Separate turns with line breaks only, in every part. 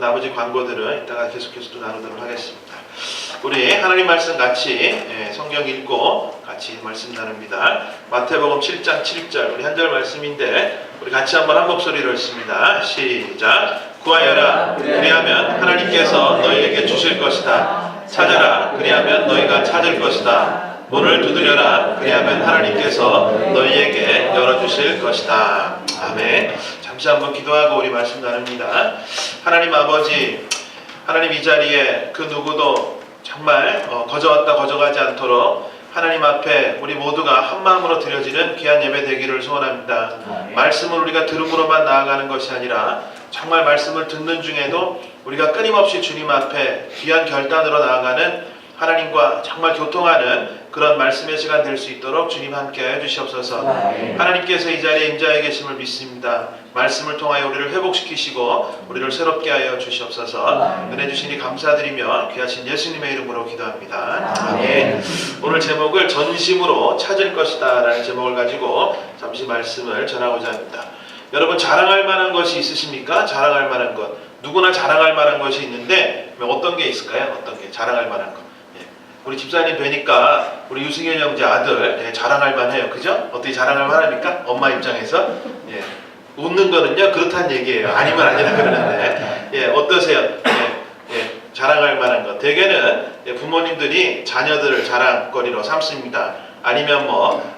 나머지 광고들은 이따가 계속해서 또 나누도록 하겠습니다. 우리 하나님 말씀 같이 성경 읽고 같이 말씀 나눕니다. 마태복음 7장 7절 우리 한 절 말씀인데 우리 같이 한번 한 목소리로 읽습니다. 시작. 구하여라 그리하면 하나님께서 너희에게 주실 것이다. 찾아라 그리하면 너희가 찾을 것이다. 문을 두드려라 그리하면 하나님께서 너희에게 열어주실 것이다. 아멘. 잠시 한번 기도하고 우리 말씀 나눕니다. 하나님 아버지, 하나님 이 자리에 그 누구도 정말 거저왔다 거저가지 않도록 하나님 앞에 우리 모두가 한 마음으로 드려지는 귀한 예배 되기를 소원합니다. 말씀을 우리가 들음으로만 나아가는 것이 아니라 정말 말씀을 듣는 중에도 우리가 끊임없이 주님 앞에 귀한 결단으로 나아가는 하나님과 정말 교통하는 그런 말씀의 시간 될 수 있도록 주님 함께 해주시옵소서. 하나님께서 이 자리에 임자해 계심을 믿습니다. 말씀을 통하여 우리를 회복시키시고 우리를 새롭게 하여 주시옵소서. 은혜 주시니 감사드리며 귀하신 예수님의 이름으로 기도합니다. 아멘. 오늘 제목을 전심으로 찾을 것이다 라는 제목을 가지고 잠시 말씀을 전하고자 합니다. 여러분 자랑할 만한 것이 있으십니까? 자랑할 만한 것. 누구나 자랑할 만한 것이 있는데 어떤 게 있을까요? 어떤 게 자랑할 만한 것. 우리 집사님 뵈니까 우리 유승현 형제 아들 자랑할 만해요. 그죠? 어떻게 자랑할 만합니까? 엄마 입장에서 웃는 거는요 그렇다는 얘기예요. 아니면 아니라 그러는데 어떠세요? 자랑할 만한 것. 대개는 부모님들이 자녀들을 자랑거리로 삼습니다. 아니면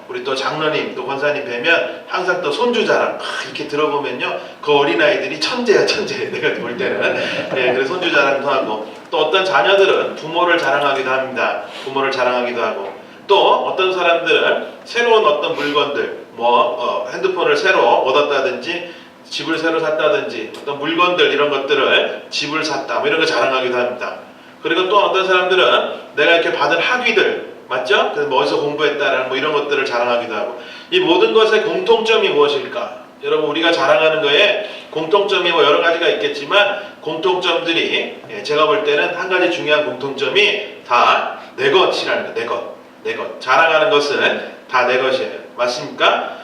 우리 또 장로님 또 권사님 뵈면 항상 또 손주 자랑 이렇게 들어보면요 그 어린아이들이 천재야 천재. 내가 볼 때는 그래서 손주 자랑도 하고 또 어떤 자녀들은 부모를 자랑하기도 합니다. 부모를 자랑하기도 하고 또 어떤 사람들은 새로운 어떤 물건들 핸드폰을 새로 얻었다든지 집을 새로 샀다든지 어떤 물건들 이런 것들을 집을 샀다 이런 거 자랑하기도 합니다. 그리고 또 어떤 사람들은 내가 이렇게 받은 학위들 맞죠? 그래서 어디서 공부했다라는 이런 것들을 자랑하기도 하고 이 모든 것의 공통점이 무엇일까? 여러분 우리가 자랑하는 거에 공통점이 여러 가지가 있겠지만 공통점들이 제가 볼 때는 한 가지 중요한 공통점이 다 내 것이라는 거. 내 것. 자랑하는 것은 다 내 것이에요. 맞습니까?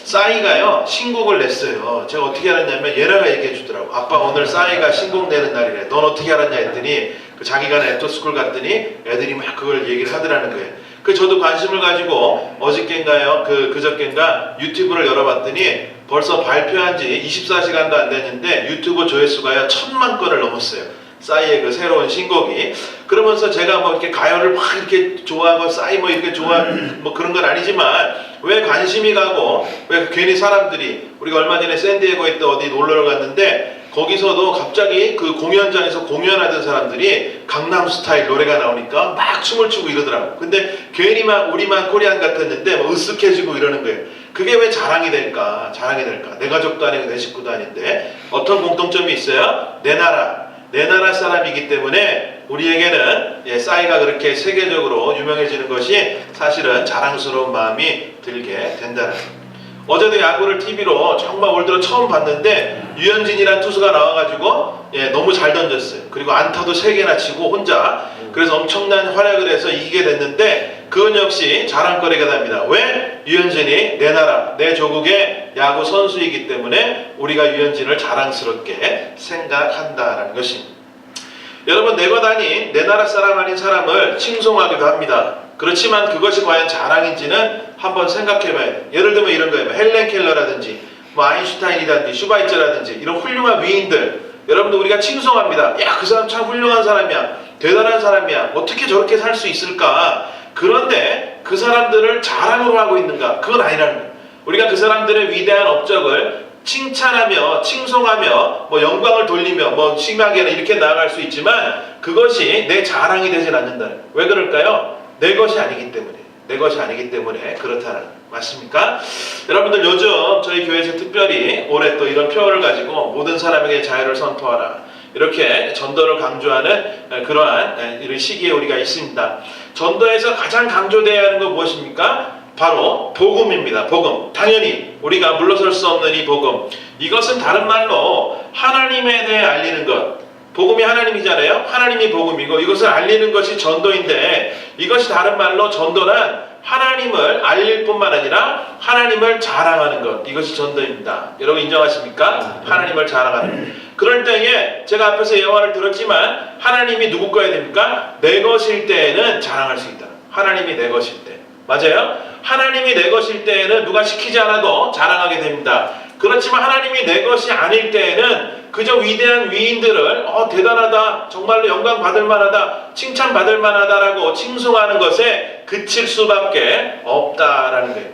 싸이가요 신곡을 냈어요. 제가 어떻게 알았냐면 얘네가 얘기해 주더라고. 아빠 오늘 싸이가 신곡 내는 날이래. 넌 어떻게 알았냐 했더니 자기가 애터스쿨 갔더니 애들이 막 그걸 얘기를 하더라는 거예요. 저도 관심을 가지고 어저께인가요 그저께인가 유튜브를 열어봤더니 벌써 발표한 지 24시간도 안 됐는데 유튜브 조회수가요 1000만 건을 넘었어요. 싸이의 그 새로운 신곡이. 그러면서 제가 이렇게 가요를 막 이렇게 좋아하고 싸이 이렇게 그런 건 아니지만 왜 관심이 가고 왜 괜히 사람들이 우리가 얼마 전에 샌디에고에 또 어디 놀러 갔는데 거기서도 갑자기 그 공연장에서 공연하던 사람들이 강남스타일 노래가 나오니까 막 춤을 추고 이러더라고. 근데 괜히 막 우리만 코리안 같았는데 으쓱해지고 이러는 거예요. 그게 왜 자랑이 될까? 자랑이 될까? 내 가족도 아니고 내 식구도 아닌데 어떤 공통점이 있어요? 내 나라 사람이기 때문에 우리에게는 싸이가 그렇게 세계적으로 유명해지는 것이 사실은 자랑스러운 마음이 들게 된다는 거예요. 어제도 야구를 TV로 정말 올 들어 처음 봤는데 유현진이라는 투수가 나와가지고 너무 잘 던졌어요. 그리고 안타도 3개나 치고 혼자 그래서 엄청난 활약을 해서 이기게 됐는데 그건 역시 자랑거리가 됩니다. 왜? 유현진이 내 나라, 내 조국의 야구 선수이기 때문에 우리가 유현진을 자랑스럽게 생각한다라는 것입니다. 여러분 내 것 아닌 내 나라 사람 아닌 사람을 칭송하기도 합니다. 그렇지만 그것이 과연 자랑인지는 한번 생각해봐야 돼요. 예를 들면 이런 거예요. 헬렌 켈러라든지 아인슈타인이라든지 슈바이처라든지 이런 훌륭한 위인들 여러분들 우리가 칭송합니다. 야, 그 사람 참 훌륭한 사람이야. 대단한 사람이야. 어떻게 저렇게 살 수 있을까? 그런데 그 사람들을 자랑으로 하고 있는가? 그건 아니라는 거예요. 우리가 그 사람들의 위대한 업적을 칭찬하며 칭송하며 영광을 돌리며 심하게는 이렇게 나아갈 수 있지만 그것이 내 자랑이 되진 않는다는 거예요. 왜 그럴까요? 내 것이 아니기 때문에. 내 것이 아니기 때문에 그렇다는 거예요. 맞습니까? 여러분들 요즘 저희 교회에서 특별히 올해 또 이런 표어를 가지고 모든 사람에게 자유를 선포하라 이렇게 전도를 강조하는 그러한 이런 시기에 우리가 있습니다. 전도에서 가장 강조되어야 하는 건 무엇입니까? 바로 복음입니다. 복음. 당연히 우리가 물러설 수 없는 이 복음. 이것은 다른 말로 하나님에 대해 알리는 것. 복음이 하나님이잖아요. 하나님이 복음이고 이것을 알리는 것이 전도인데 이것이 다른 말로 전도란 하나님을 알릴 뿐만 아니라 하나님을 자랑하는 것. 이것이 전도입니다. 여러분 인정하십니까? 하나님을 자랑하는 것. 그럴 때에 제가 앞에서 예화를 들었지만 하나님이 누구 거야 됩니까? 내 것일 때에는 자랑할 수 있다. 하나님이 내 것일 때. 맞아요? 하나님이 내 것일 때에는 누가 시키지 않아도 자랑하게 됩니다. 그렇지만 하나님이 내 것이 아닐 때에는 그저 위대한 위인들을 대단하다, 정말로 영광 받을 만하다, 칭찬 받을 만하다라고 칭송하는 것에 그칠 수밖에 없다라는 거예요.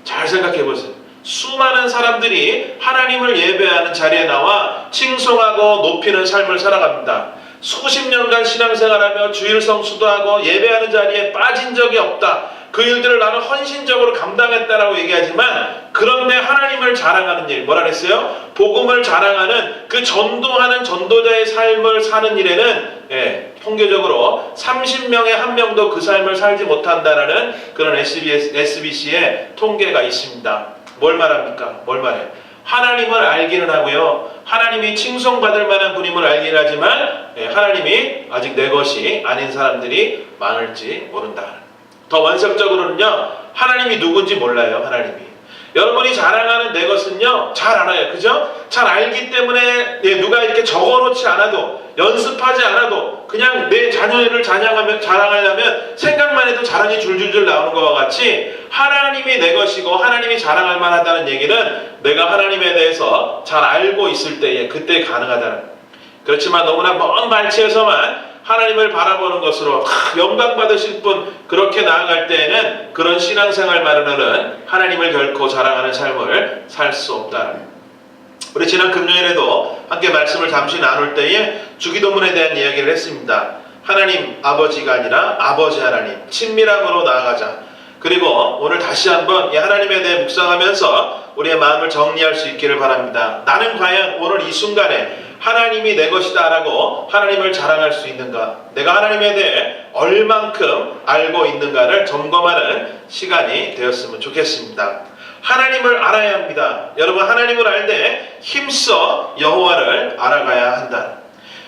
잘 생각해 보세요. 수많은 사람들이 하나님을 예배하는 자리에 나와 칭송하고 높이는 삶을 살아갑니다. 수십 년간 신앙생활하며 주일성 수도하고 예배하는 자리에 빠진 적이 없다. 그 일들을 나는 헌신적으로 감당했다라고 얘기하지만, 그런데 하나님을 자랑하는 일, 뭐라 그랬어요? 복음을 자랑하는 그 전도하는 전도자의 삶을 사는 일에는 통계적으로 30명에 1명도 그 삶을 살지 못한다라는 그런 SBC의 통계가 있습니다. 뭘 말합니까? 뭘 말해요? 하나님을 알기는 하고요, 하나님이 칭송받을 만한 분임을 알기는 하지만 하나님이 아직 내 것이 아닌 사람들이 많을지 모른다. 더 원색적으로는요, 하나님이 누군지 몰라요. 하나님이 여러분이 자랑하는 내 것은요 잘 알아요. 그죠? 잘 알기 때문에 누가 이렇게 적어놓지 않아도, 연습하지 않아도 그냥 내 자녀를 자랑하려면 생각만 해도 자랑이 줄줄줄 나오는 것과 같이, 하나님이 내 것이고 하나님이 자랑할 만하다는 얘기는 내가 하나님에 대해서 잘 알고 있을 때에 그때 가능하다는. 그렇지만 너무나 먼 발치에서만 하나님을 바라보는 것으로 영광 받으실 분, 그렇게 나아갈 때에는 그런 신앙생활만으로는 하나님을 결코 자랑하는 삶을 살 수 없다. 우리 지난 금요일에도 함께 말씀을 잠시 나눌 때에 주기도문에 대한 이야기를 했습니다. 하나님 아버지가 아니라 아버지 하나님, 친밀함으로 나아가자. 그리고 오늘 다시 한번 이 하나님에 대해 묵상하면서 우리의 마음을 정리할 수 있기를 바랍니다. 나는 과연 오늘 이 순간에 하나님이 내 것이다 라고 하나님을 자랑할 수 있는가? 내가 하나님에 대해 얼만큼 알고 있는가를 점검하는 시간이 되었으면 좋겠습니다. 하나님을 알아야 합니다. 여러분, 하나님을 알 때 힘써 여호와를 알아가야 한다.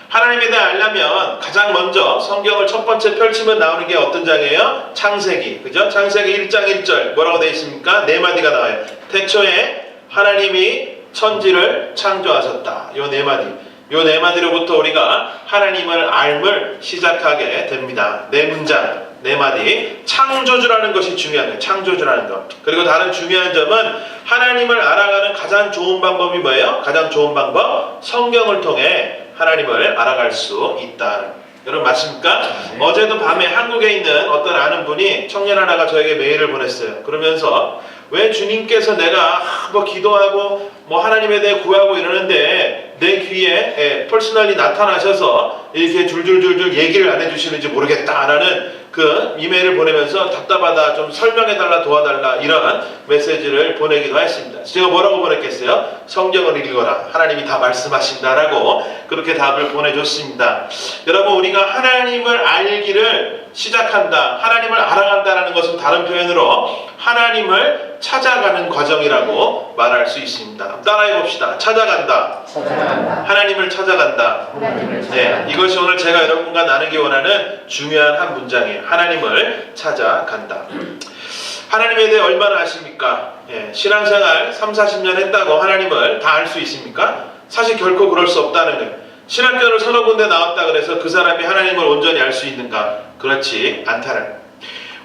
하나님에 대해 알려면 가장 먼저 성경을 첫 번째 펼치면 나오는 게 어떤 장이에요? 창세기. 그죠? 창세기 1장 1절 뭐라고 되어 있습니까? 네 마디가 나와요. 태초에 하나님이 천지를 창조하셨다. 요 네 마디. 요 네 마디로부터 우리가 하나님을 알을 시작하게 됩니다. 네 문장, 네 마디. 창조주라는 것이 중요한 거예요. 창조주라는 것. 그리고 다른 중요한 점은 하나님을 알아가는 가장 좋은 방법이 뭐예요? 가장 좋은 방법? 성경을 통해 하나님을 알아갈 수 있다. 여러분 맞습니까? 네. 어제도 밤에 한국에 있는 어떤 아는 분이, 청년 하나가 저에게 메일을 보냈어요. 그러면서 왜 주님께서 내가 기도하고 하나님에 대해 구하고 이러는데 내 귀에 퍼스널리 나타나셔서 이렇게 줄줄줄줄 얘기를 안 해주시는지 모르겠다라는 그 이메일을 보내면서 답답하다, 좀 설명해달라, 도와달라, 이런 메시지를 보내기도 했습니다. 제가 뭐라고 보냈겠어요? 성경을 읽어라, 하나님이 다 말씀하신다라고 그렇게 답을 보내줬습니다. 여러분, 우리가 하나님을 알기를 시작한다, 하나님을 알아간다는 것은 다른 표현으로 하나님을 찾아가는 과정이라고 말할 수 있습니다. 따라해 봅시다. 찾아간다. 하나님을 찾아간다. 네, 이것이 오늘 제가 여러분과 나누기 원하는 중요한 한 문장이에요. 하나님을 찾아간다. 하나님에 대해 얼마나 아십니까? 신앙생활 30-40년 했다고 하나님을 다 알 수 있습니까? 사실 결코 그럴 수 없다는 거예요. 신학교를 서너 군데 나왔다 그래서 그 사람이 하나님을 온전히 알 수 있는가? 그렇지 않다는 거예요.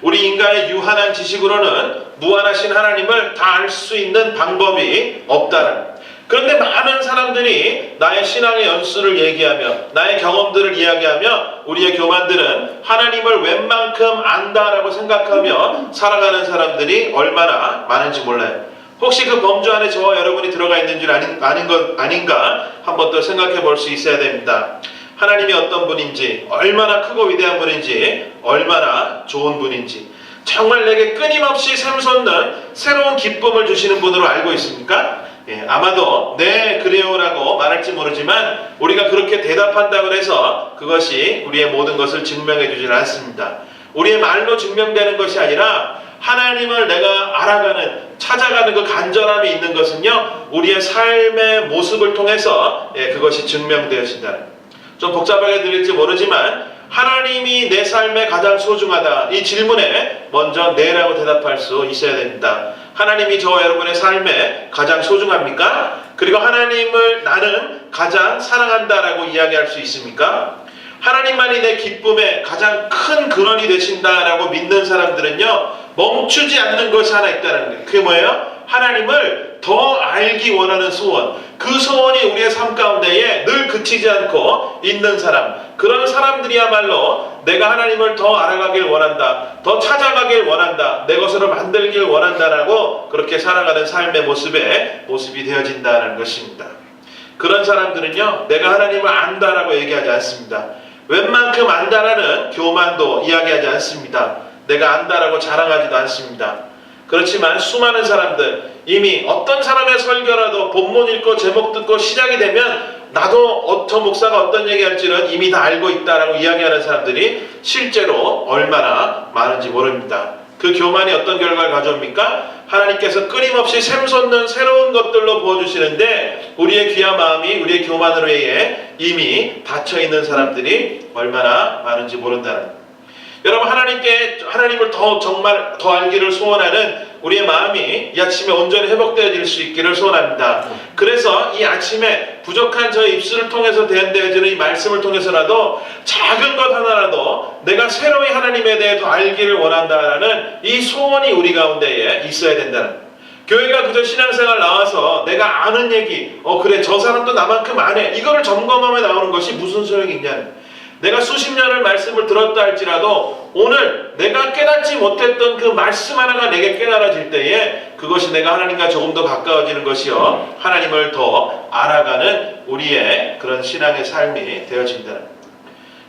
우리 인간의 유한한 지식으로는 무한하신 하나님을 다 알 수 있는 방법이 없다는 거예요. 그런데 많은 사람들이 나의 신앙의 연수를 얘기하며 나의 경험들을 이야기하며 우리의 교만들은 하나님을 웬만큼 안다라고 생각하며 살아가는 사람들이 얼마나 많은지 몰라요. 혹시 그 범주 안에 저와 여러분이 들어가 있는 줄 아닌가 한번 더 생각해 볼 수 있어야 됩니다. 하나님이 어떤 분인지, 얼마나 크고 위대한 분인지, 얼마나 좋은 분인지, 정말 내게 끊임없이 샘솟는 새로운 기쁨을 주시는 분으로 알고 있습니까? 아마도 네 그래요라고 말할지 모르지만 우리가 그렇게 대답한다고 해서 그것이 우리의 모든 것을 증명해 주지는 않습니다. 우리의 말로 증명되는 것이 아니라 하나님을 내가 알아가는, 찾아가는 그 간절함이 있는 것은요, 우리의 삶의 모습을 통해서 그것이 증명되어진다. 좀 복잡하게 들릴지 모르지만 하나님이 내 삶에 가장 소중하다, 이 질문에 먼저 네라고 대답할 수 있어야 됩니다. 하나님이 저와 여러분의 삶에 가장 소중합니까? 그리고 하나님을 나는 가장 사랑한다라고 이야기할 수 있습니까? 하나님만이 내 기쁨의 가장 큰 근원이 되신다라고 믿는 사람들은요, 멈추지 않는 것이 하나 있다는 거예요. 그게 뭐예요? 하나님을 더 알기 원하는 소원. 그 소원이 우리의 삶 가운데에 늘 그치지 않고 있는 사람. 그런 사람들이야말로 내가 하나님을 더 알아가길 원한다, 더 찾아가길 원한다, 내 것으로 만들길 원한다라고 그렇게 살아가는 삶의 모습이 되어진다는 것입니다. 그런 사람들은요, 내가 하나님을 안다라고 얘기하지 않습니다. 웬만큼 안다라는 교만도 이야기하지 않습니다. 내가 안다라고 자랑하지도 않습니다. 그렇지만 수많은 사람들, 이미 어떤 사람의 설교라도 본문 읽고 제목 듣고 시작이 되면 나도 저 목사가 어떤 얘기할지는 이미 다 알고 있다라고 이야기하는 사람들이 실제로 얼마나 많은지 모릅니다. 그 교만이 어떤 결과를 가져옵니까? 하나님께서 끊임없이 샘솟는 새로운 것들로 부어주시는데 우리의 귀한 마음이 우리의 교만으로 인해 이미 닫혀있는 사람들이 얼마나 많은지 모른다는 거예요. 여러분, 하나님을 정말 더 알기를 소원하는 우리의 마음이 이 아침에 온전히 회복되어질 수 있기를 소원합니다. 그래서 이 아침에 부족한 저의 입술을 통해서 대언되어지는 이 말씀을 통해서라도 작은 것 하나라도 내가 새로이 하나님에 대해 더 알기를 원한다라는 이 소원이 우리 가운데에 있어야 된다는 거예요. 교회가 그저 신앙생활 나와서 내가 아는 얘기, 그래 저 사람도 나만큼 안 해, 이거를 점검하며 나오는 것이 무슨 소용이 있냐는 거예요. 내가 수십 년을 말씀을 들었다 할지라도 오늘 내가 깨닫지 못했던 그 말씀 하나가 내게 깨달아질 때에 그것이 내가 하나님과 조금 더 가까워지는 것이요, 하나님을 더 알아가는 우리의 그런 신앙의 삶이 되어진다는 거예요.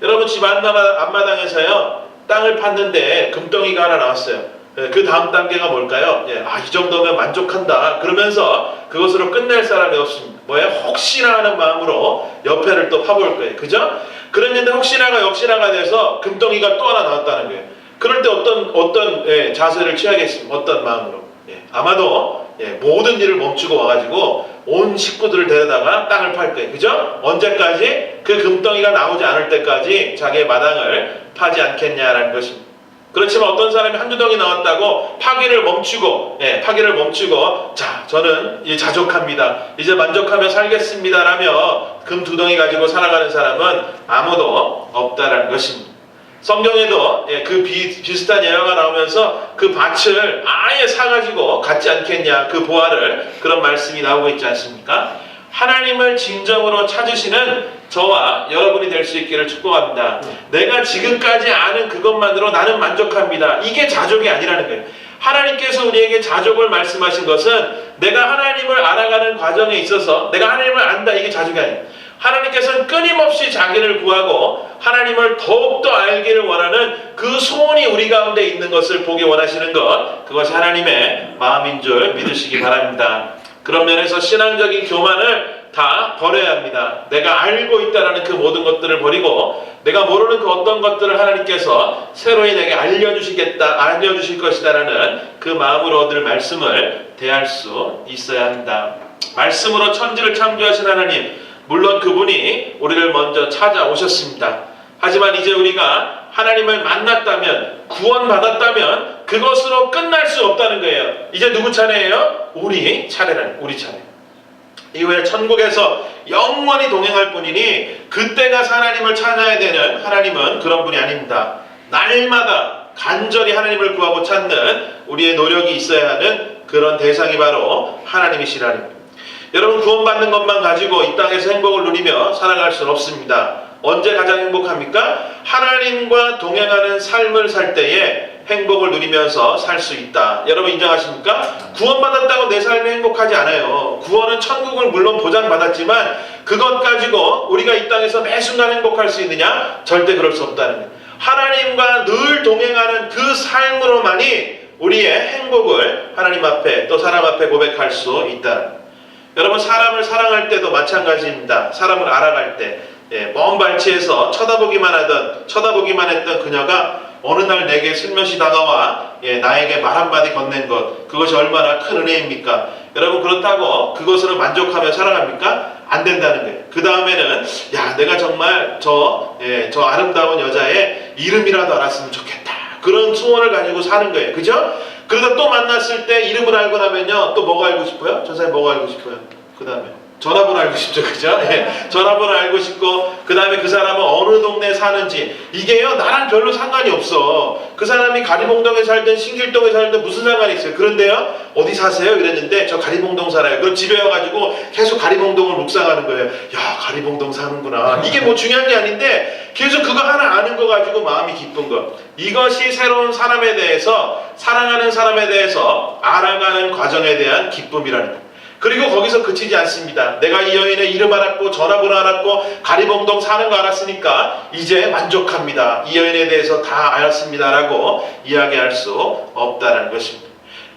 여러분, 집 앞마당에서요, 땅을 팠는데 금덩이가 하나 나왔어요. 그 다음 단계가 뭘까요? 이 정도면 만족한다 그러면서 그것으로 끝낼 사람이 없습니다. 혹시나 하는 마음으로 옆에를 또 파볼 거예요. 그죠? 그랬는데 혹시나가 역시나가 돼서 금덩이가 또 하나 나왔다는 거예요. 그럴 때 어떤 자세를 취하겠습니까? 어떤 마음으로? 아마도 모든 일을 멈추고 와가지고 온 식구들을 데려다가 땅을 팔 거예요. 그죠? 언제까지? 그 금덩이가 나오지 않을 때까지 자기의 마당을 파지 않겠냐라는 것입니다. 그렇지만 어떤 사람이 한두 덩이 나왔다고 파기를 멈추고, 자, 저는 이제 자족합니다, 이제 만족하며 살겠습니다 라며 금 두 덩이 가지고 살아가는 사람은 아무도 없다라는 것입니다. 성경에도 그 비슷한 예화가 나오면서 그 밭을 아예 사가지고 갖지 않겠냐, 그 보화를, 그런 말씀이 나오고 있지 않습니까? 하나님을 진정으로 찾으시는 저와 여러분이 될 수 있기를 축복합니다. 내가 지금까지 아는 그것만으로 나는 만족합니다, 이게 자족이 아니라는 거예요. 하나님께서 우리에게 자족을 말씀하신 것은 내가 하나님을 알아가는 과정에 있어서 내가 하나님을 안다, 이게 자족이 아니에요. 하나님께서는 끊임없이 자기를 구하고 하나님을 더욱더 알기를 원하는 그 소원이 우리 가운데 있는 것을 보기 원하시는 것, 그것이 하나님의 마음인 줄 믿으시기 바랍니다. 그런 면에서 신앙적인 교만을 다 버려야 합니다. 내가 알고 있다라는 그 모든 것들을 버리고 내가 모르는 그 어떤 것들을 하나님께서 새로이 내게 알려주실 것이다라는 그 마음으로 얻을 말씀을 대할 수 있어야 합니다. 말씀으로 천지를 창조하신 하나님, 물론 그분이 우리를 먼저 찾아오셨습니다. 하지만 이제 우리가 하나님을 만났다면, 구원받았다면 그것으로 끝날 수 없다는 거예요. 이제 누구 차례예요? 우리 차례라는, 우리 차례. 이후에 천국에서 영원히 동행할 뿐이니 그때 가서 하나님을 찾아야 되는 하나님은 그런 분이 아닙니다. 날마다 간절히 하나님을 구하고 찾는 우리의 노력이 있어야 하는 그런 대상이 바로 하나님이시라는 거예요. 여러분, 구원받는 것만 가지고 이 땅에서 행복을 누리며 살아갈 수는 없습니다. 언제 가장 행복합니까? 하나님과 동행하는 삶을 살 때에 행복을 누리면서 살 수 있다. 여러분 인정하십니까? 구원받았다고 내 삶이 행복하지 않아요. 구원은 천국을 물론 보장받았지만 그것 가지고 우리가 이 땅에서 매 순간 행복할 수 있느냐? 절대 그럴 수 없다는 거예요. 하나님과 늘 동행하는 그 삶으로만이 우리의 행복을 하나님 앞에 또 사람 앞에 고백할 수 있다. 여러분, 사람을 사랑할 때도 마찬가지입니다. 사람을 알아갈 때 먼 발치에서 쳐다보기만 했던 그녀가 어느 날 내게 슬며시 다가와 나에게 말 한마디 건넨 것, 그것이 얼마나 큰 은혜입니까? 여러분, 그렇다고 그것으로 만족하며 살아갑니까? 안 된다는 거예요. 그 다음에는 내가 정말 저 아름다운 여자의 이름이라도 알았으면 좋겠다, 그런 소원을 가지고 사는 거예요. 그죠? 그러다 또 만났을 때 이름을 알고 나면요, 또 뭐가 알고 싶어요? 저 사람이 뭐가 알고 싶어요? 그 다음에 전화번호 알고 싶죠, 그죠? 예, 전화번호 알고 싶고, 그 다음에 그 사람은 어느 동네에 사는지, 이게요, 나랑 별로 상관이 없어. 그 사람이 가리봉동에 살든 신길동에 살든 무슨 상관이 있어요. 그런데요, 어디 사세요? 이랬는데, 저 가리봉동 살아요. 그럼 집에 와가지고 계속 가리봉동을 묵상하는 거예요. 야, 가리봉동 사는구나. 이게 뭐 중요한 게 아닌데, 계속 그거 하나 아는 거 가지고 마음이 기쁜 것. 이것이 새로운 사람에 대해서, 사랑하는 사람에 대해서 알아가는 과정에 대한 기쁨이라는 것. 그리고 거기서 그치지 않습니다. 내가 이 여인의 이름 알았고 전화번호 알았고 가리봉동 사는 거 알았으니까 이제 만족합니다. 이 여인에 대해서 다 알았습니다 라고 이야기할 수 없다는 것입니다.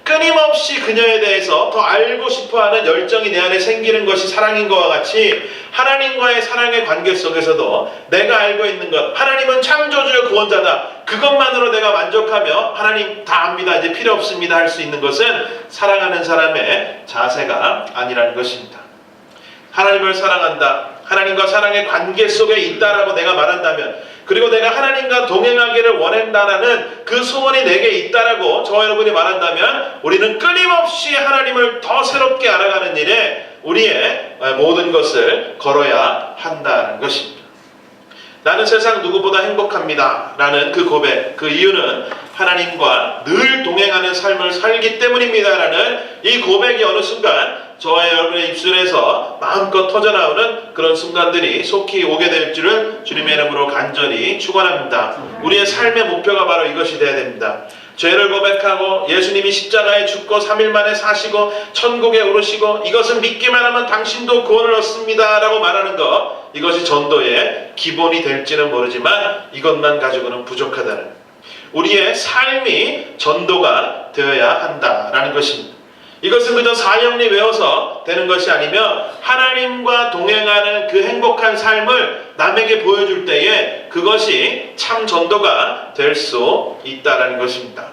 끊임없이 그녀에 대해서 더 알고 싶어하는 열정이 내 안에 생기는 것이 사랑인 것과 같이 하나님과의 사랑의 관계 속에서도 내가 알고 있는 것, 하나님은 창조주의 구원자다. 그것만으로 내가 만족하며 하나님 다 압니다. 이제 필요 없습니다. 할 수 있는 것은 사랑하는 사람의 자세가 아니라는 것입니다. 하나님을 사랑한다. 하나님과 사랑의 관계 속에 있다라고 내가 말한다면, 그리고 내가 하나님과 동행하기를 원한다라는 그 소원이 내게 있다라고 저와 여러분이 말한다면, 우리는 끊임없이 하나님을 더 새롭게 알아가는 일에 우리의 모든 것을 걸어야 한다는 것입니다. 나는 세상 누구보다 행복합니다 라는 그 고백, 그 이유는 하나님과 늘 동행하는 삶을 살기 때문입니다 라는 이 고백이 어느 순간 저와 여러분의 입술에서 마음껏 터져나오는 그런 순간들이 속히 오게 될 줄을 주님의 이름으로 간절히 축원합니다. 우리의 삶의 목표가 바로 이것이 되어야 됩니다. 죄를 고백하고 예수님이 십자가에 죽고 3일 만에 사시고 천국에 오르시고 이것을 믿기만 하면 당신도 구원을 얻습니다 라고 말하는 것, 이것이 전도의 기본이 될지는 모르지만 이것만 가지고는 부족하다는, 우리의 삶이 전도가 되어야 한다라는 것입니다. 이것은 그저 사형리 외워서 되는 것이 아니며 하나님과 동행하는 그 행복한 삶을 남에게 보여줄 때에 그것이 참 전도가 될 수 있다는 것입니다.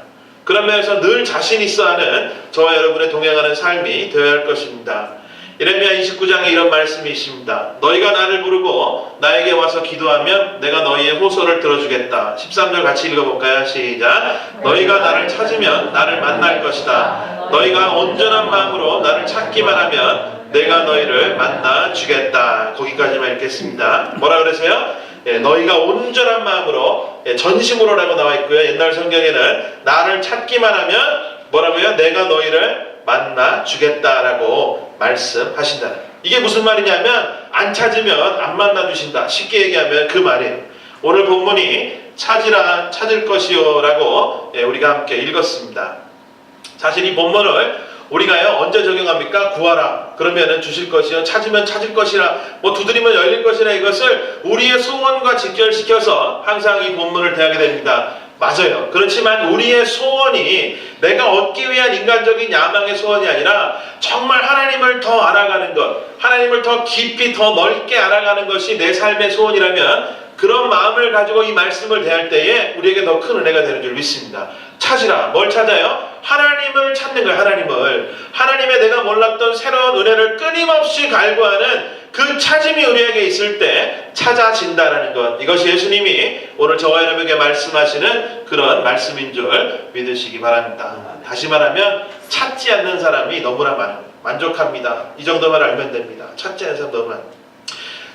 그런 면에서 늘 자신 있어 하는 저와 여러분의 동행하는 삶이 되어야 할 것입니다. 예레미야 29장에 이런 말씀이 있습니다. 너희가 나를 부르고 나에게 와서 기도하면 내가 너희의 호소를 들어주겠다. 13절 같이 읽어볼까요? 시작. 너희가 나를 찾으면 나를 만날 것이다. 너희가 온전한 마음으로 나를 찾기만 하면 내가 너희를 만나 주겠다. 거기까지만 읽겠습니다. 뭐라 그러세요? 너희가 온전한 마음으로, 전심으로라고 나와 있고요. 옛날 성경에는 나를 찾기만 하면 뭐라고요? 내가 너희를 만나 주겠다라고 말씀하신다. 이게 무슨 말이냐면 안 찾으면 안 만나 주신다. 쉽게 얘기하면 그 말이에요. 오늘 본문이 찾으라 찾을 것이요 라고 우리가 함께 읽었습니다. 사실 이 본문을 우리가요 언제 적용합니까? 구하라 그러면은 주실 것이요, 찾으면 찾을 것이라, 뭐 두드리면 열릴 것이라, 이것을 우리의 소원과 직결시켜서 항상 이 본문을 대하게 됩니다. 맞아요. 그렇지만 우리의 소원이 내가 얻기 위한 인간적인 야망의 소원이 아니라 정말 하나님을 더 알아가는 것, 하나님을 더 깊이 더 넓게 알아가는 것이 내 삶의 소원이라면 그런 마음을 가지고 이 말씀을 대할 때에 우리에게 더 큰 은혜가 되는 줄 믿습니다. 찾으라. 뭘 찾아요? 하나님을 찾는 거예요. 하나님의 내가 몰랐던 새로운 은혜를 끊임없이 갈구하는 그 찾음이 우리에게 있을 때 찾아진다라는 것, 이것이 예수님이 오늘 저와 여러분에게 말씀하시는 그런 말씀인 줄 믿으시기 바랍니다. 다시 말하면 찾지 않는 사람이 너무나 많아요. 만족합니다. 이 정도만 알면 됩니다. 찾지 않는 사람 너무 많아요.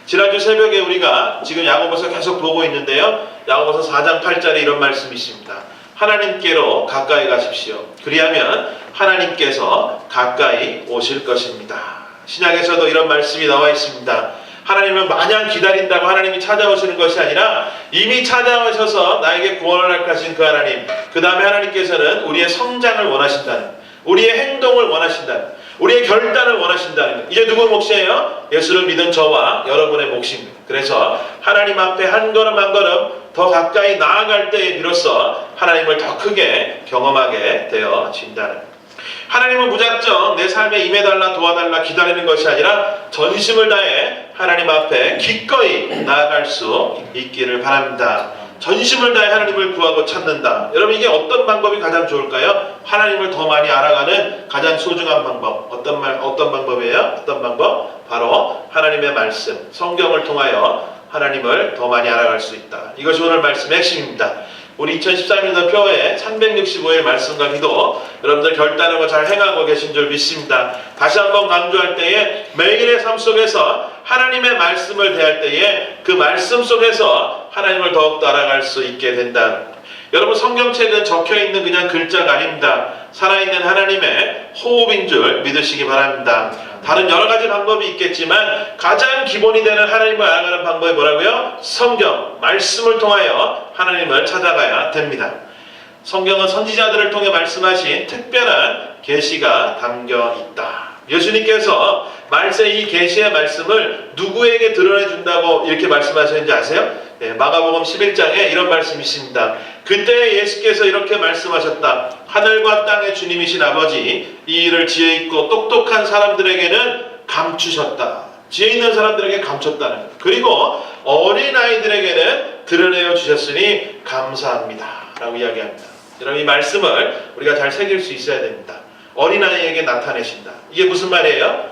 지난주 새벽에 우리가 지금 야고보서 계속 보고 있는데요, 야고보서 4장 8절에 이런 말씀이 있습니다. 하나님께로 가까이 가십시오. 그리하면 하나님께서 가까이 오실 것입니다. 신약에서도 이런 말씀이 나와 있습니다. 하나님을 마냥 기다린다고 하나님이 찾아오시는 것이 아니라 이미 찾아오셔서 나에게 구원을 하신 그 하나님, 그 다음에 하나님께서는 우리의 성장을 원하신다는, 우리의 행동을 원하신다는, 우리의 결단을 원하신다는 것. 이제 누구 몫이에요? 예수를 믿은 저와 여러분의 몫입니다. 그래서 하나님 앞에 한 걸음 한 걸음 더 가까이 나아갈 때에 비로소 하나님을 더 크게 경험하게 되어진다는 것. 하나님은 무작정 내 삶에 임해달라 도와달라 기다리는 것이 아니라 전심을 다해 하나님 앞에 기꺼이 나아갈 수 있기를 바랍니다. 전심을 다해 하나님을 구하고 찾는다. 여러분, 이게 어떤 방법이 가장 좋을까요? 하나님을 더 많이 알아가는 가장 소중한 방법. 어떤 방법이에요? 어떤 방법? 바로 하나님의 말씀, 성경을 통하여 하나님을 더 많이 알아갈 수 있다. 이것이 오늘 말씀의 핵심입니다. 우리 2013년도 표에 365일 말씀과 기도 여러분들 결단하고 잘 행하고 계신 줄 믿습니다. 다시 한번 강조할 때에 매일의 삶 속에서 하나님의 말씀을 대할 때에 그 말씀 속에서 하나님을 더욱더 알아갈 수 있게 된다. 여러분 성경책은 적혀있는 그냥 글자가 아닙니다. 살아있는 하나님의 호흡인 줄 믿으시기 바랍니다. 다른 여러 가지 방법이 있겠지만 가장 기본이 되는 하나님을 알아가는 방법이 뭐라고요? 성경, 말씀을 통하여 하나님을 찾아가야 됩니다. 성경은 선지자들을 통해 말씀하신 특별한 계시가 담겨 있다. 예수님께서 이 계시의 말씀을 누구에게 드러내준다고 이렇게 말씀하셨는지 아세요? 네, 마가복음 11장에 이런 말씀이 있습니다. 그때 예수께서 이렇게 말씀하셨다. 하늘과 땅의 주님이신 아버지 이 일을 지혜 있고 똑똑한 사람들에게는 감추셨다. 지혜 있는 사람들에게 감췄다는 것. 그리고 어린아이들에게는 드러내어 주셨으니 감사합니다 라고 이야기합니다. 여러분 이 말씀을 우리가 잘 새길 수 있어야 됩니다. 어린아이에게 나타내신다. 이게 무슨 말이에요?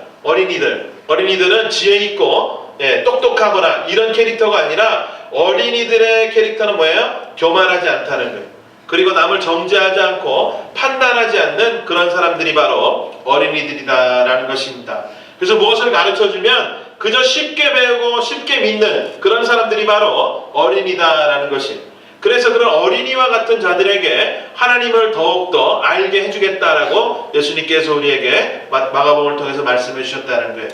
어린이들은 지혜 있고 똑똑하거나 이런 캐릭터가 아니라 어린이들의 캐릭터는 뭐예요? 교만하지 않다는 거예요. 그리고 남을 정죄하지 않고 판단하지 않는 그런 사람들이 바로 어린이들이다라는 것입니다. 그래서 무엇을 가르쳐주면 그저 쉽게 배우고 쉽게 믿는 그런 사람들이 바로 어린이다라는 것입니다. 그래서 그런 어린이와 같은 자들에게 하나님을 더욱더 알게 해주겠다라고 예수님께서 우리에게 마가복음을 통해서 말씀해 주셨다는 거예요.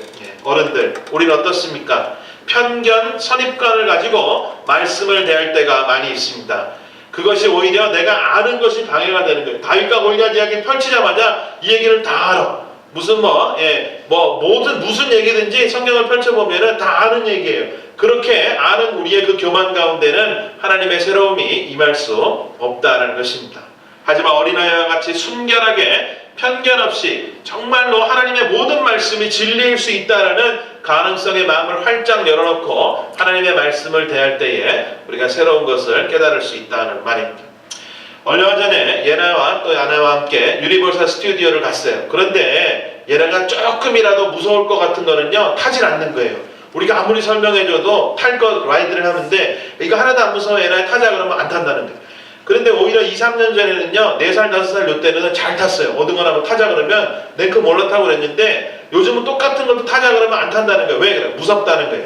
어른들, 우리는 어떻습니까? 편견, 선입관을 가지고 말씀을 대할 때가 많이 있습니다. 그것이 오히려 내가 아는 것이 방해가 되는 거예요. 다윗과 골리앗 이야기 펼치자마자 이 얘기를 다 알아. 무슨 무슨 얘기든지 성경을 펼쳐보면은 다 아는 얘기예요. 그렇게 아는 우리의 그 교만 가운데는 하나님의 새로움이 임할 수 없다는 것입니다. 하지만 어린아이와 같이 순결하게 편견 없이 정말로 하나님의 모든 말씀이 진리일 수 있다라는 가능성의 마음을 활짝 열어놓고 하나님의 말씀을 대할 때에 우리가 새로운 것을 깨달을 수 있다는 말입니다. 얼마 전에 예나와 또 야나와 함께 유니버설 스튜디오를 갔어요. 그런데 예나가 조금이라도 무서울 것 같은 거는요 타질 않는 거예요. 우리가 아무리 설명해줘도 탈 것 라이드를 하는데 이거 하나도 안 무서워 예나야 타자 그러면 안 탄다는 거예요. 그런데 오히려 2, 3년 전에는요 4살, 5살 요때는 잘 탔어요. 어딘가나 뭐 타자 그러면 냉큼 올라타고 그랬는데 요즘은 똑같은 것도 타자 그러면 안 탄다는 거예요. 왜 그래? 무섭다는 거예요.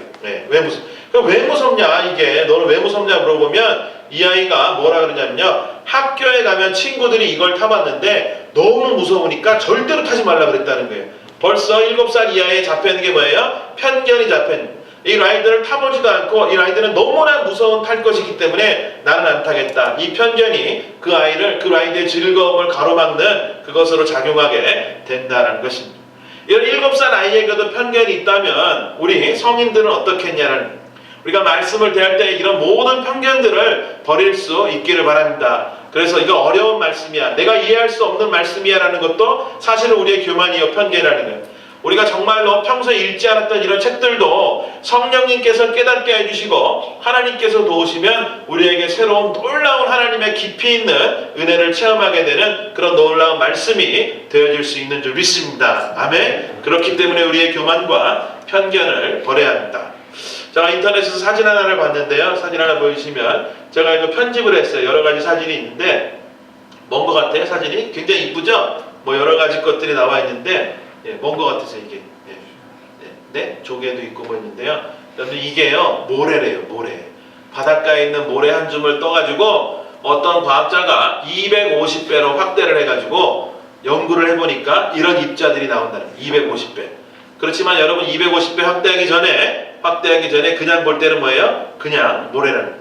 왜 무섭냐 이게 너는 왜 무섭냐 물어보면 이 아이가 뭐라 그러냐면요 학교에 가면 친구들이 이걸 타봤는데 너무 무서우니까 절대로 타지 말라 그랬다는 거예요. 벌써 7살 이하에 잡혀있는 게 뭐예요? 편견이 잡혀있는 이 라이드를 타보지도 않고 이 라이드는 너무나 무서운 탈 것이기 때문에 나는 안 타겠다. 이 편견이 그 라이드의 즐거움을 가로막는 그것으로 작용하게 된다는 것입니다. 이런 7살 아이에게도 편견이 있다면 우리 성인들은 어떻겠냐는 우리가 말씀을 대할 때 이런 모든 편견들을 버릴 수 있기를 바랍니다. 그래서 이거 어려운 말씀이야. 내가 이해할 수 없는 말씀이야 라는 것도 사실은 우리의 교만이요 편견이라는 거예요. 우리가 정말로 평소에 읽지 않았던 이런 책들도 성령님께서 깨닫게 해주시고 하나님께서 도우시면 우리에게 새로운 놀라운 하나님의 깊이 있는 은혜를 체험하게 되는 그런 놀라운 말씀이 되어질 수 있는 줄 믿습니다. 아멘. 그렇기 때문에 우리의 교만과 편견을 버려야 합니다. 제가 인터넷에서 사진 하나를 봤는데요. 사진 하나 보이시면 제가 이거 편집을 했어요. 여러 가지 사진이 있는데 뭔 것 같아요? 사진이 굉장히 이쁘죠? 뭐 여러 가지 것들이 나와 있는데 뭔 것 같으세요 이게? 네? 조개도 있고 뭐 있는데요. 여러분 이게요 모래래요. 모래. 바닷가에 있는 모래 한 줌을 떠가지고 어떤 과학자가 250배로 확대를 해가지고 연구를 해보니까 이런 입자들이 나온다는 거예요. 250배. 그렇지만 여러분 250배 확대하기 전에 그냥 볼 때는 뭐예요? 그냥 모래라는 거예요.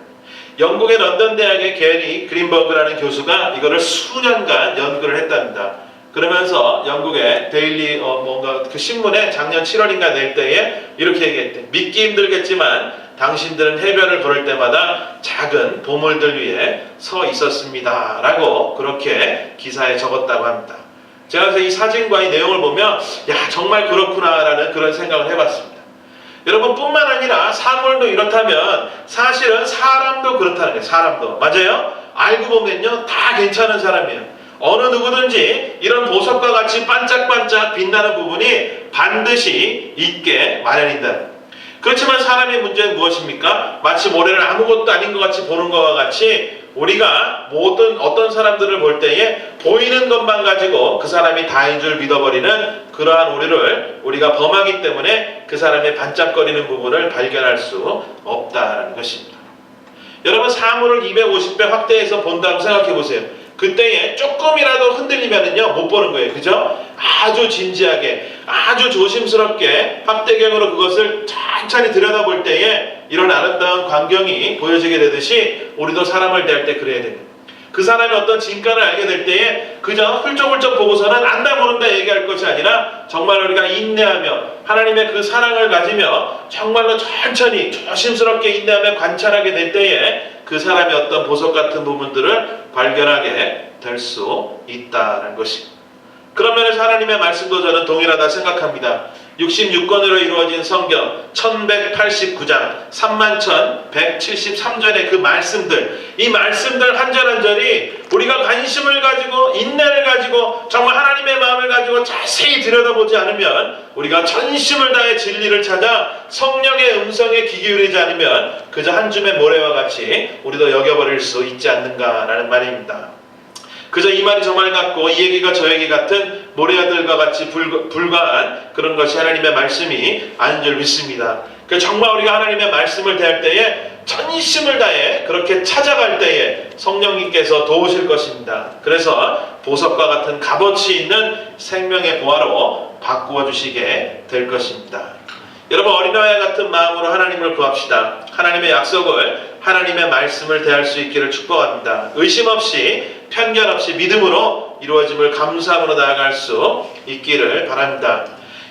영국의 런던 대학의 게리 그린버그라는 교수가 이거를 수년간 연구를 했답니다. 그러면서 영국의 데일리 뭔가 그 신문에 작년 7월인가 낼 때에 이렇게 얘기했대. 믿기 힘들겠지만 당신들은 해변을 걸을 때마다 작은 보물들 위에 서 있었습니다. 라고 그렇게 기사에 적었다고 합니다. 제가 그래서 이 사진과 이 내용을 보면 야 정말 그렇구나 라는 그런 생각을 해봤습니다. 여러분 뿐만 아니라 사물도 이렇다면 사실은 사람도 그렇다는 거예요. 사람도. 맞아요? 알고 보면요 다 괜찮은 사람이에요. 어느 누구든지 이런 보석과 같이 반짝반짝 빛나는 부분이 반드시 있게 마련이다. 그렇지만 사람의 문제는 무엇입니까? 마치 모래를 아무것도 아닌 것 같이 보는 것과 같이 우리가 모든 어떤 사람들을 볼 때에 보이는 것만 가지고 그 사람이 다인 줄 믿어버리는 그러한 오류를 우리가 범하기 때문에 그 사람의 반짝거리는 부분을 발견할 수 없다는 것입니다. 여러분, 사물을 250배 확대해서 본다고 생각해 보세요. 그때에 조금이라도 흔들리면은요 못 보는 거예요. 그죠? 아주 진지하게, 아주 조심스럽게 확대경으로 그것을 천천히 들여다볼 때에 이런 아름다운 광경이 보여지게 되듯이 우리도 사람을 대할 때 그래야 됩니다. 그 사람이 어떤 진가를 알게 될 때에 그저 훌쩍훌쩍 보고서는 안다 모른다 얘기할 것이 아니라 정말 우리가 인내하며 하나님의 그 사랑을 가지며 정말로 천천히 조심스럽게 인내하며 관찰하게 될 때에 그 사람의 어떤 보석 같은 부분들을 발견하게 될 수 있다는 것입니다. 그런 면에서 하나님의 말씀도 저는 동일하다 생각합니다. 66권으로 이루어진 성경 1189장 31,173절의 그 말씀들, 이 말씀들 한 절 한 절이 우리가 관심을 가지고 인내를 가지고 정말 하나님의 마음을 가지고 자세히 들여다보지 않으면, 우리가 전심을 다해 진리를 찾아 성령의 음성에 귀 기울이지 않으면 그저 한 줌의 모래와 같이 우리도 여겨버릴 수 있지 않는가라는 말입니다. 그저 이 말이 저 말 같고 이 얘기가 저 얘기 같은 모래아들과 같이 불과한 그런 것이 하나님의 말씀이 아닌 줄 믿습니다. 정말 우리가 하나님의 말씀을 대할 때에 전심을 다해 그렇게 찾아갈 때에 성령님께서 도우실 것입니다. 그래서 보석과 같은 값어치 있는 생명의 보화로 바꾸어 주시게 될 것입니다. 여러분, 어린아이 같은 마음으로 하나님을 구합시다. 하나님의 약속을, 하나님의 말씀을 대할 수 있기를 축복합니다. 의심 없이, 편견 없이 믿음으로 이루어짐을 감사함으로 나아갈 수 있기를 바랍니다.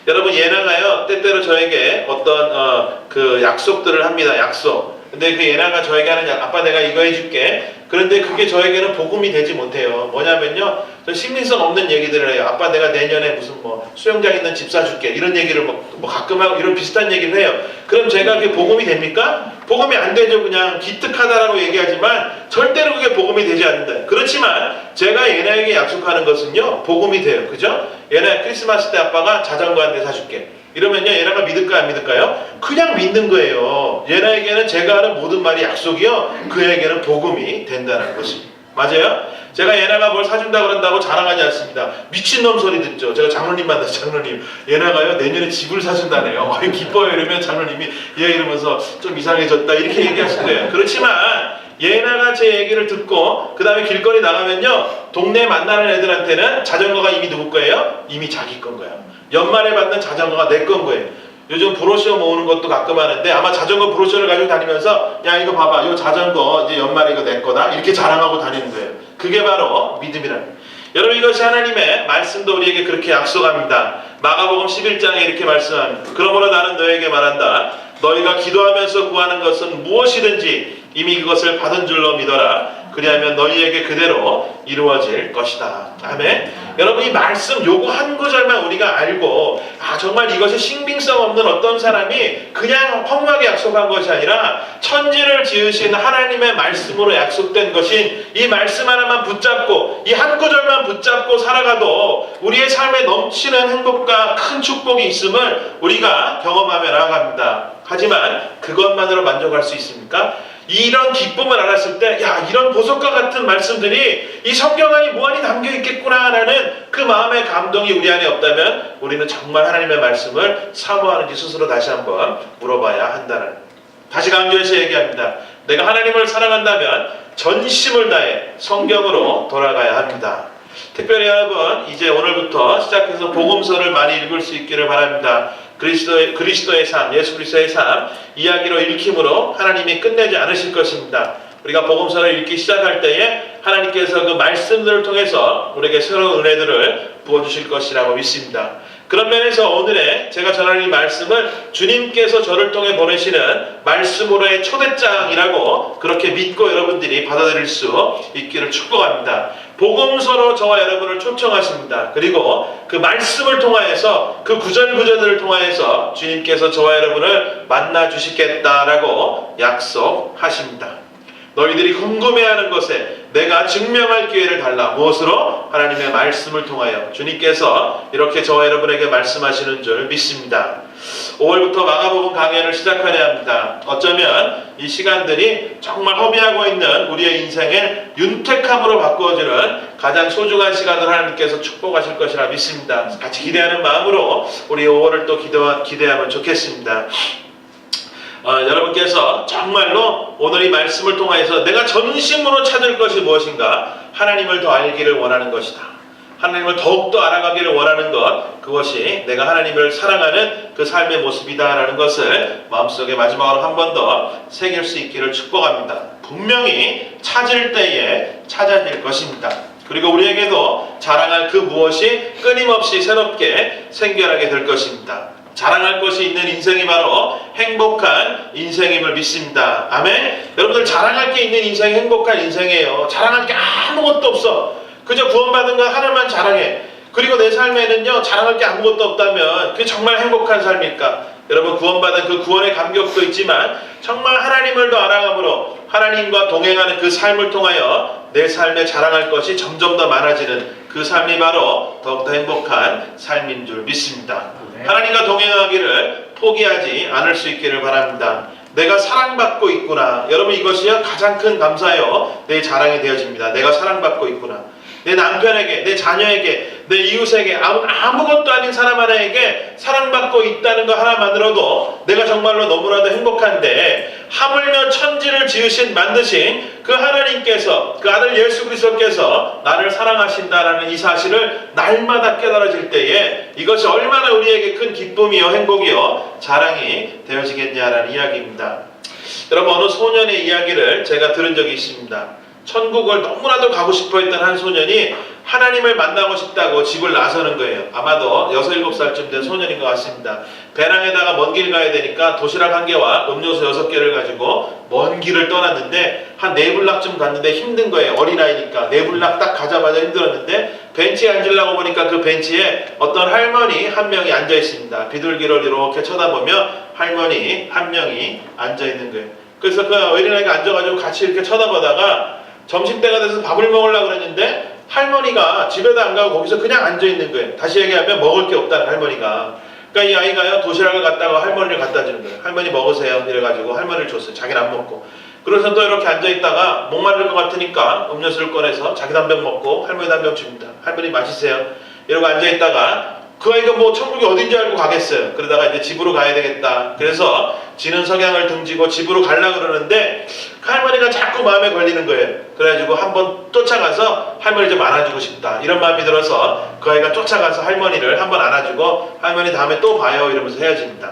여러분, 예나가요 때때로 저에게 어떤 그 약속들을 합니다. 약속. 근데 그 예나가 저에게 하는 아빠 내가 이거 해줄게. 그런데 그게 저에게는 복음이 되지 못해요. 뭐냐면요, 저 심리성 없는 얘기들을 해요. 아빠 내가 내년에 무슨 뭐 수영장 있는 집 사줄게, 이런 얘기를 뭐 가끔 하고 이런 비슷한 얘기를 해요. 그럼 제가 그게 복음이 됩니까? 복음이 안 되죠. 그냥 기특하다라고 얘기하지만 절대로 그게 복음이 되지 않는다. 그렇지만 제가 얘나에게 약속하는 것은요 복음이 돼요. 그죠? 얘나 크리스마스 때 아빠가 자전거 한 대 사줄게. 이러면요 얘나가 믿을까요 안 믿을까요? 그냥 믿는 거예요. 얘나에게는 제가 하는 모든 말이 약속이요, 그에게는 복음이 된다는 것입니다. 맞아요? 제가 얘나가 뭘 사준다 그런다고 자랑하지 않습니다. 미친놈 소리 듣죠. 제가 장로님 만나서 장로님 얘나가요 내년에 집을 사준다네요. 기뻐요. 이러면 장로님이 얘 이러면서 좀 이상해졌다 이렇게 얘기하실 거예요. 그렇지만 얘나가 제 얘기를 듣고 그 다음에 길거리 나가면요 동네 만나는 애들한테는 자전거가 이미 누구 거예요? 이미 자기 건 거예요. 연말에 받는 자전거가 내 건 거예요. 요즘 브로셔 모으는 것도 가끔 하는데 아마 자전거 브로셔를 가지고 다니면서 야 이거 봐봐, 이 자전거 이제 연말에 이거 내 거다 이렇게 자랑하고 다니는 거예요. 그게 바로 믿음이라는 거예요. 여러분, 이것이 하나님의 말씀도 우리에게 그렇게 약속합니다. 마가복음 11장에 이렇게 말씀합니다. 그러므로 나는 너에게 말한다. 너희가 기도하면서 구하는 것은 무엇이든지 이미 그것을 받은 줄로 믿어라. 그리하면 너희에게 그대로 이루어질 것이다. 아멘. 여러분, 이 말씀 요거 한 구절만 우리가 알고 정말 이것이 신빙성 없는 어떤 사람이 그냥 허무하게 약속한 것이 아니라 천지를 지으신 하나님의 말씀으로 약속된 것인 이 말씀 하나만 붙잡고 이 한 구절만 붙잡고 살아가도 우리의 삶에 넘치는 행복과 큰 축복이 있음을 우리가 경험하며 나아갑니다. 하지만 그것만으로 만족할 수 있습니까? 이런 기쁨을 알았을 때 이런 보석과 같은 말씀들이 이 성경 안에 무한히 담겨있겠구나 라는 그 마음의 감동이 우리 안에 없다면 우리는 정말 하나님의 말씀을 사모하는지 스스로 다시 한번 물어봐야 한다는, 다시 강조해서 얘기합니다. 내가 하나님을 사랑한다면 전심을 다해 성경으로 돌아가야 합니다. 특별히 여러분, 이제 오늘부터 시작해서 복음서를 많이 읽을 수 있기를 바랍니다. 그리스도의 삶, 예수 그리스도의 삶 이야기로 읽힘으로 하나님이 끝내지 않으실 것입니다. 우리가 복음서를 읽기 시작할 때에 하나님께서 그 말씀들을 통해서 우리에게 새로운 은혜들을 부어주실 것이라고 믿습니다. 그런 면에서 오늘의 제가 전하는 이 말씀을 주님께서 저를 통해 보내시는 말씀으로의 초대장이라고 그렇게 믿고 여러분들이 받아들일 수 있기를 축복합니다. 복음서로 저와 여러분을 초청하십니다. 그리고 그 말씀을 통하여서 그 구절구절들을 통하여서 주님께서 저와 여러분을 만나 주시겠다라고 약속하십니다. 너희들이 궁금해하는 것에 내가 증명할 기회를 달라. 무엇으로? 하나님의 말씀을 통하여 주님께서 이렇게 저와 여러분에게 말씀하시는 줄 믿습니다. 5월부터 마가복음 강해를 시작하려 합니다. 어쩌면 이 시간들이 정말 허비하고 있는 우리의 인생을 윤택함으로 바꾸어주는 가장 소중한 시간을 하나님께서 축복하실 것이라 믿습니다. 같이 기대하는 마음으로 우리 5월을 또 기대하면 좋겠습니다. 여러분께서 정말로 오늘 이 말씀을 통해서 내가 전심으로 찾을 것이 무엇인가? 하나님을 더 알기를 원하는 것이다. 하나님을 더욱더 알아가기를 원하는 것, 그것이 내가 하나님을 사랑하는 그 삶의 모습이다라는 것을 마음속에 마지막으로 한 번 더 새길 수 있기를 축복합니다. 분명히 찾을 때에 찾아질 것입니다. 그리고 우리에게도 자랑할 그 무엇이 끊임없이 새롭게 생겨나게 될 것입니다. 자랑할 것이 있는 인생이 바로 행복한 인생임을 믿습니다. 아멘. 여러분들 자랑할 게 있는 인생이 행복한 인생이에요. 자랑할 게 아무것도 없어. 그저 구원받은 거 하나만 자랑해. 그리고 내 삶에는요 자랑할 게 아무것도 없다면 그게 정말 행복한 삶일까? 여러분 구원받은 그 구원의 감격도 있지만 정말 하나님을 더 알아감으로 하나님과 동행하는 그 삶을 통하여 내 삶에 자랑할 것이 점점 더 많아지는 그 삶이 바로 더욱더 행복한 삶인 줄 믿습니다. 하나님과 동행하기를 포기하지 않을 수 있기를 바랍니다. 내가 사랑받고 있구나. 여러분 이것이요 가장 큰 감사요 내 자랑이 되어집니다. 내가 사랑받고 있구나. 내 남편에게, 내 자녀에게, 내 이웃에게, 아무것도 아닌 사람 하나에게 사랑받고 있다는 것 하나만으로도 내가 정말로 너무나도 행복한데, 하물며 천지를 지으신 만드신 그 하나님께서, 그 아들 예수 그리스도께서 나를 사랑하신다라는 이 사실을 날마다 깨달아질 때에 이것이 얼마나 우리에게 큰 기쁨이요 행복이요 자랑이 되어지겠냐라는 이야기입니다. 여러분 어느 소년의 이야기를 제가 들은 적이 있습니다. 천국을 너무나도 가고 싶어 했던 한 소년이 하나님을 만나고 싶다고 집을 나서는 거예요. 아마도 6, 7살쯤 된 소년인 것 같습니다. 배낭에다가 먼 길 가야 되니까 도시락 1개와 음료수 6개를 가지고 먼 길을 떠났는데 한 4블락쯤 갔는데 힘든 거예요. 어린아이니까 4블락 딱 가자마자 힘들었는데 벤치에 앉으려고 보니까 그 벤치에 어떤 할머니 한 명이 앉아 있습니다. 비둘기를 이렇게 쳐다보며 할머니 한 명이 앉아 있는 거예요. 그래서 그 어린아이가 앉아가지고 같이 이렇게 쳐다보다가 점심때가 돼서 밥을 먹으려고 그랬는데 할머니가 집에도 안 가고 거기서 그냥 앉아있는 거예요. 다시 얘기하면 먹을 게 없다는 할머니가. 그러니까 이 아이가요 도시락을 갖다가 할머니를 갖다 주는 거예요. 할머니 먹으세요 이래가지고 할머니를 줬어요. 자기는 안 먹고. 그래서 또 이렇게 앉아있다가 목마를 것 같으니까 음료수를 꺼내서 자기도 한 병 먹고 할머니도 한 병 줍니다. 할머니 마시세요 이러고 앉아있다가 그 아이가 뭐 천국이 어딘지 알고 가겠어요. 그러다가 이제 집으로 가야 되겠다. 그래서 지는 석양을 등지고 집으로 가려고 그러는데 그 할머니가 자꾸 마음에 걸리는 거예요. 그래가지고 한번 쫓아가서 할머니 좀 안아주고 싶다. 이런 마음이 들어서 그 아이가 쫓아가서 할머니를 한번 안아주고 할머니 다음에 또 봐요 이러면서 헤어집니다.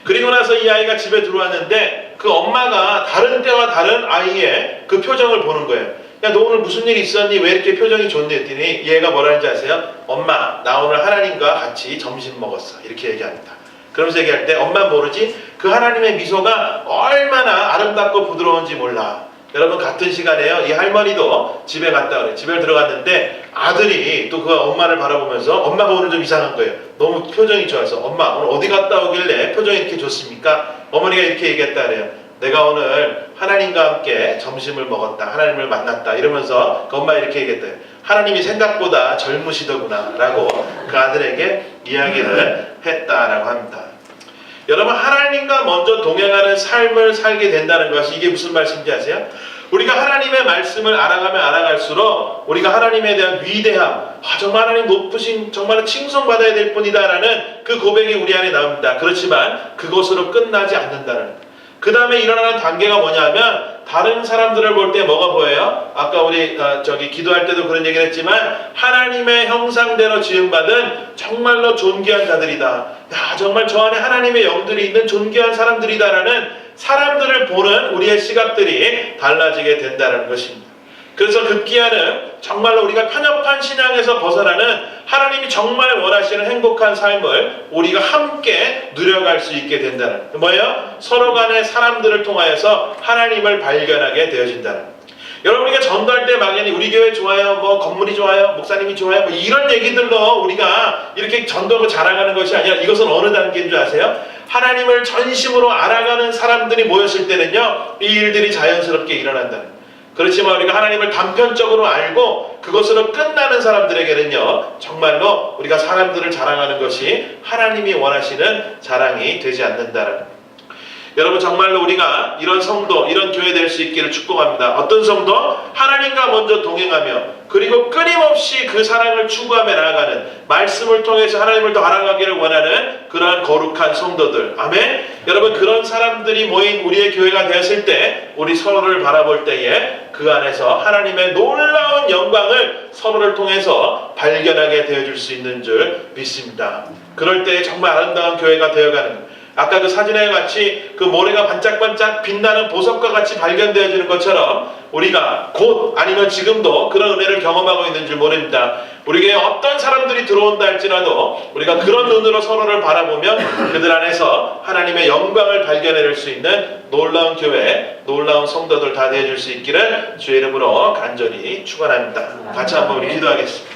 그리고 나서 이 아이가 집에 들어왔는데 그 엄마가 다른 때와 다른 아이의 그 표정을 보는 거예요. 야, 너 오늘 무슨 일 있었니? 왜 이렇게 표정이 좋니? 했더니 얘가 뭐라는지 아세요? 엄마, 나 오늘 하나님과 같이 점심 먹었어. 이렇게 얘기합니다. 그러면서 얘기할 때 엄마는 모르지? 그 하나님의 미소가 얼마나 아름답고 부드러운지 몰라. 여러분 같은 시간에요. 이 할머니도 집에 갔다 그래요. 집에 들어갔는데 아들이 또 그 엄마를 바라보면서 엄마가 오늘 좀 이상한 거예요. 너무 표정이 좋아서 엄마 오늘 어디 갔다 오길래 표정이 이렇게 좋습니까? 어머니가 이렇게 얘기했다 그래요. 내가 오늘 하나님과 함께 점심을 먹었다. 하나님을 만났다. 이러면서 그 엄마 이렇게 얘기했대요. 하나님이 생각보다 젊으시더구나 라고 그 아들에게 이야기를 했다라고 합니다. 여러분 하나님과 먼저 동행하는 삶을 살게 된다는 것이 이게 무슨 말씀인지 아세요? 우리가 하나님의 말씀을 알아가면 알아갈수록 우리가 하나님에 대한 위대함, 정말 하나님 높으신 정말 칭송받아야 될 뿐이다 라는 그 고백이 우리 안에 나옵니다. 그렇지만 그것으로 끝나지 않는다는, 그 다음에 일어나는 단계가 뭐냐면 다른 사람들을 볼 때 뭐가 보여요? 아까 우리 기도할 때도 그런 얘기를 했지만 하나님의 형상대로 지음받은 정말로 존귀한 자들이다. 야, 정말 저 안에 하나님의 영들이 있는 존귀한 사람들이다라는 사람들을 보는 우리의 시각들이 달라지게 된다는 것입니다. 그래서 급기야는 정말로 우리가 편협한 신앙에서 벗어나는 하나님이 정말 원하시는 행복한 삶을 우리가 함께 누려갈 수 있게 된다는, 뭐예요? 서로 간의 사람들을 통하여서 하나님을 발견하게 되어진다는. 여러분 우리가 전도할 때 막연히 우리 교회 좋아요, 뭐 건물이 좋아요, 목사님이 좋아요, 뭐 이런 얘기들로 우리가 이렇게 전도하고 자랑하는 것이 아니라 이것은 어느 단계인 줄 아세요? 하나님을 전심으로 알아가는 사람들이 모였을 때는요 이 일들이 자연스럽게 일어난다는. 그렇지만 우리가 하나님을 단편적으로 알고 그것으로 끝나는 사람들에게는요, 정말로 우리가 사람들을 자랑하는 것이 하나님이 원하시는 자랑이 되지 않는다는. 여러분, 정말로 우리가 이런 성도, 이런 교회 될 수 있기를 축복합니다. 어떤 성도? 하나님과 먼저 동행하며 그리고 끊임없이 그 사랑을 추구하며 나아가는, 말씀을 통해서 하나님을 더 알아가기를 원하는 그러한 거룩한 성도들. 아멘. 여러분, 그런 사람들이 모인 우리의 교회가 되었을 때 우리 서로를 바라볼 때에 그 안에서 하나님의 놀라운 영광을 서로를 통해서 발견하게 되어줄 수 있는 줄 믿습니다. 그럴 때 정말 아름다운 교회가 되어가는, 아까 그 사진에 같이 그 모래가 반짝반짝 빛나는 보석과 같이 발견되어지는 것처럼 우리가 곧 아니면 지금도 그런 은혜를 경험하고 있는 줄 모릅니다. 우리에게 어떤 사람들이 들어온다 할지라도 우리가 그런 눈으로 서로를 바라보면 그들 안에서 하나님의 영광을 발견해낼 수 있는 놀라운 교회, 놀라운 성도들 다 되어줄 수 있기를 주의 이름으로 간절히 축원합니다. 같이 한번 우리 기도하겠습니다.